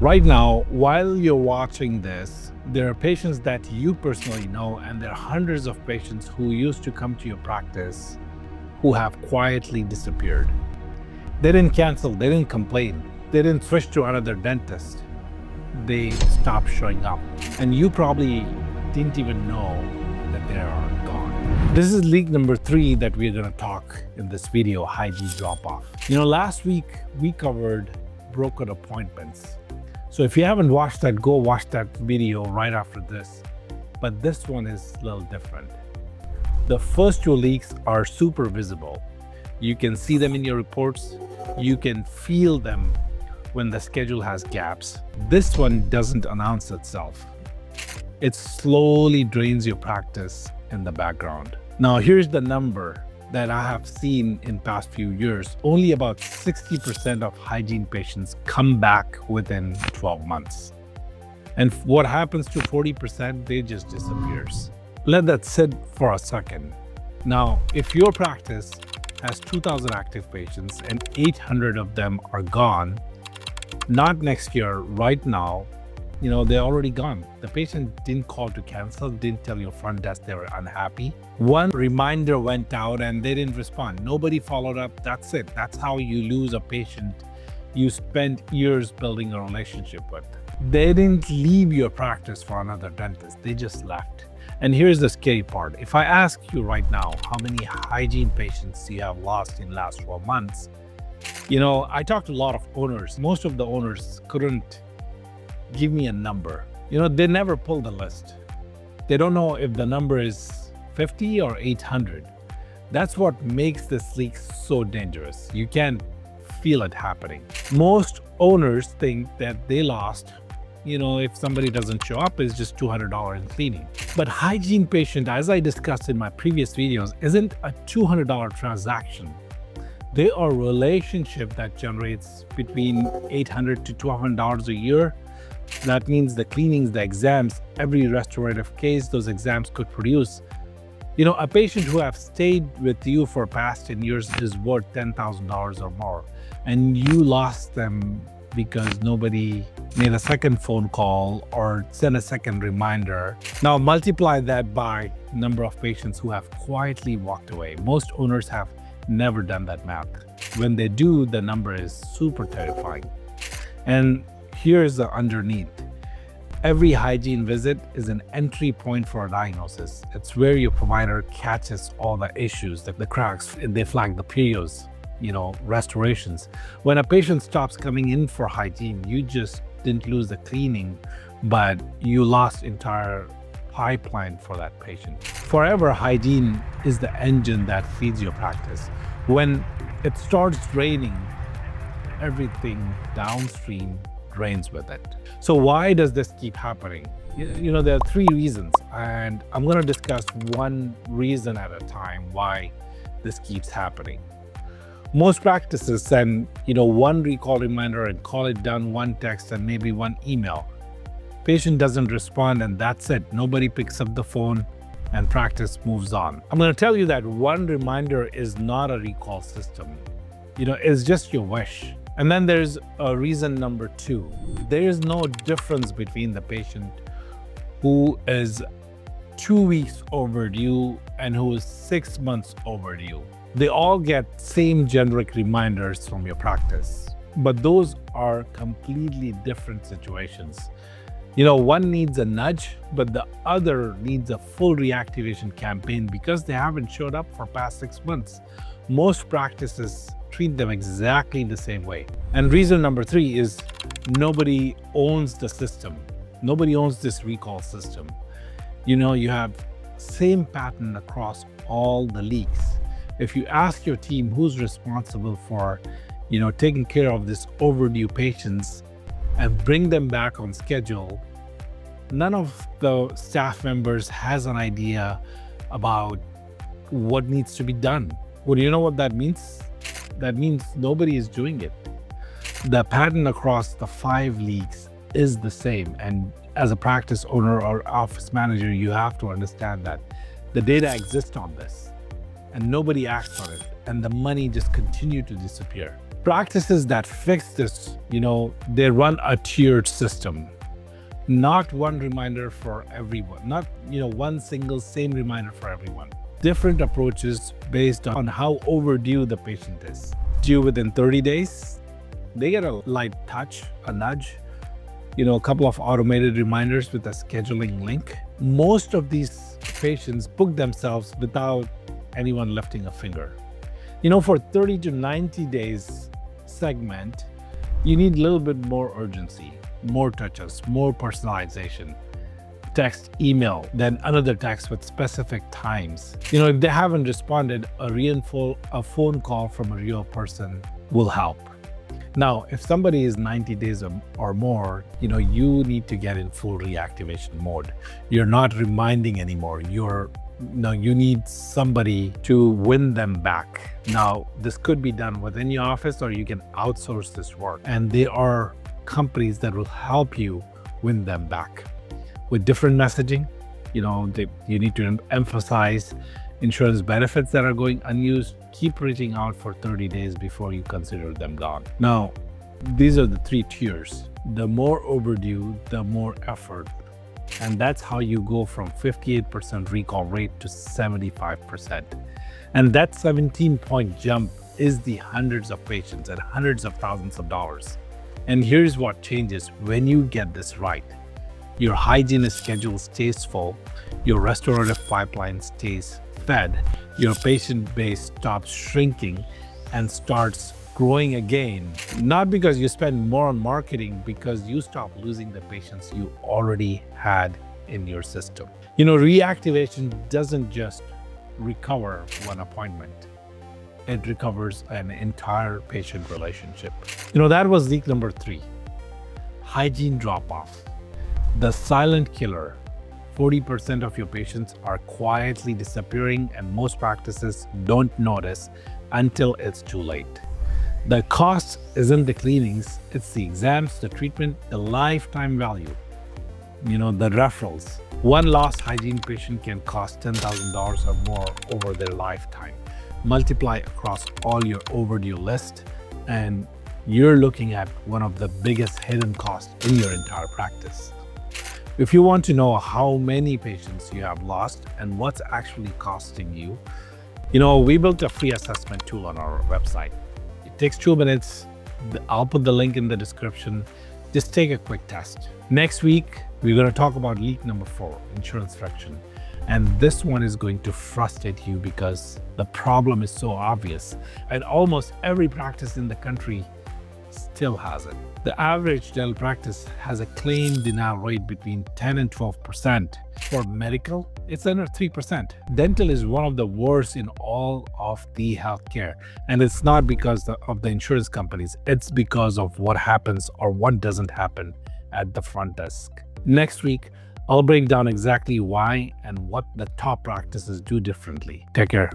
Right now, while you're watching this, there are patients that you personally know, and there are hundreds of patients who used to come to your practice who have quietly disappeared. They didn't cancel, they didn't complain, they didn't switch to another dentist. They stopped showing up, and you probably didn't even know that they are gone. This is leak number 3 that we're going to talk in this video, hygiene drop-off. Last week we covered broken appointments. So if you haven't watched that, go watch that video right after this. But this one is a little different. The first 2 leaks are super visible. You can see them in your reports. You can feel them when the schedule has gaps. This one doesn't announce itself. It slowly drains your practice in the background. Now here's the number that I have seen in past few years. Only about 60% of hygiene patients come back within 12 months. And what happens to 40%? They just disappears. Let that sit for a second. Now, if your practice has 2,000 active patients and 800 of them are gone, not next year, right now, they're already gone. The patient didn't call to cancel, didn't tell your front desk they were unhappy. One reminder went out and they didn't respond. Nobody followed up. That's it. That's how you lose a patient you spent years building a relationship with. They didn't leave your practice for another dentist. They just left. And here's the scary part. If I ask you right now, how many hygiene patients you have lost in the last 12 months, I talked to a lot of owners. Most of the owners couldn't give me a number. They never pull the list. They don't know if the number is 50 or 800. That's what makes this leak so dangerous. You can feel it happening. Most owners think that they lost, if somebody doesn't show up, is just $200 in cleaning. But hygiene patient, as I discussed in my previous videos, isn't a $200 transaction. They are a relationship that generates between $800 to $1,200 a year. That means the cleanings, the exams, every restorative case those exams could produce. A patient who have stayed with you for past 10 years is worth $10,000 or more. And you lost them because nobody made a second phone call or sent a second reminder. Now multiply that by number of patients who have quietly walked away. Most owners have never done that math. When they do, the number is super terrifying. And here's the underneath. Every hygiene visit is an entry point for a diagnosis. It's where your provider catches all the issues, the cracks, and they flag the periods, restorations. When a patient stops coming in for hygiene, you just didn't lose the cleaning, but you lost entire pipeline for that patient. Forever hygiene is the engine that feeds your practice. When it starts draining, everything downstream drains with it. So why does this keep happening? There are 3 reasons, and I'm going to discuss one reason at a time why this keeps happening. Most practices send, one recall reminder and call it done, one text and maybe one email. Patient doesn't respond and that's it. Nobody picks up the phone and practice moves on. I'm going to tell you that one reminder is not a recall system. It's just your wish. And then there's a reason number 2. There is no difference between the patient who is 2 weeks overdue and who is 6 months overdue. They all get same generic reminders from your practice, but those are completely different situations. One needs a nudge, but the other needs a full reactivation campaign because they haven't showed up for past 6 months. Most practices treat them exactly the same way. And reason number 3 is nobody owns the system. Nobody owns this recall system. You have same pattern across all the leaks. If you ask your team who's responsible for, taking care of this overdue patients and bring them back on schedule, none of the staff members has an idea about what needs to be done. Well, you know what that means? That means nobody is doing it. The pattern across the 5 leaks is the same. And as a practice owner or office manager, you have to understand that the data exists on this and nobody acts on it. And the money just continues to disappear. Practices that fix this, they run a tiered system, not one reminder for everyone, not, one single same reminder for everyone. Different approaches based on how overdue the patient is. Due within 30 days, they get a light touch, a nudge, a couple of automated reminders with a scheduling link. Most of these patients book themselves without anyone lifting a finger. For 30 to 90 days segment, you need a little bit more urgency, more touches, more personalization. Text, email, then another text with specific times. If they haven't responded, a phone call from a real person will help. Now, if somebody is 90 days or more, you need to get in full reactivation mode. You're not reminding anymore. You need somebody to win them back. Now, this could be done within your office, or you can outsource this work. And there are companies that will help you win them back with different messaging. You need to emphasize insurance benefits that are going unused. Keep reaching out for 30 days before you consider them gone. Now, these are the 3 tiers. The more overdue, the more effort. And that's how you go from 58% recall rate to 75%. And that 17-point jump is the hundreds of patients and hundreds of thousands of dollars. And here's what changes when you get this right. Your hygiene schedule stays full, your restorative pipeline stays fed, your patient base stops shrinking and starts growing again. Not because you spend more on marketing, because you stop losing the patients you already had in your system. Reactivation doesn't just recover one appointment. It recovers an entire patient relationship. That was leak number 3. Hygiene drop-off. The silent killer. 40% of your patients are quietly disappearing, and most practices don't notice until it's too late. The cost isn't the cleanings, it's the exams, the treatment, the lifetime value. The referrals. One lost hygiene patient can cost $10,000 or more over their lifetime. Multiply across all your overdue list, and you're looking at one of the biggest hidden costs in your entire practice. If you want to know how many patients you have lost and what's actually costing you, we built a free assessment tool on our website. It takes 2 minutes. I'll put the link in the description. Just take a quick test. Next week, we're going to talk about leak number 4, insurance friction. And this one is going to frustrate you because the problem is so obvious, and almost every practice in the country still has it. The average dental practice has a claim denial rate between 10 and 12%. For medical, it's under 3%. Dental is one of the worst in all of the healthcare. And it's not because of the insurance companies, it's because of what happens or what doesn't happen at the front desk. Next week, I'll break down exactly why and what the top practices do differently. Take care.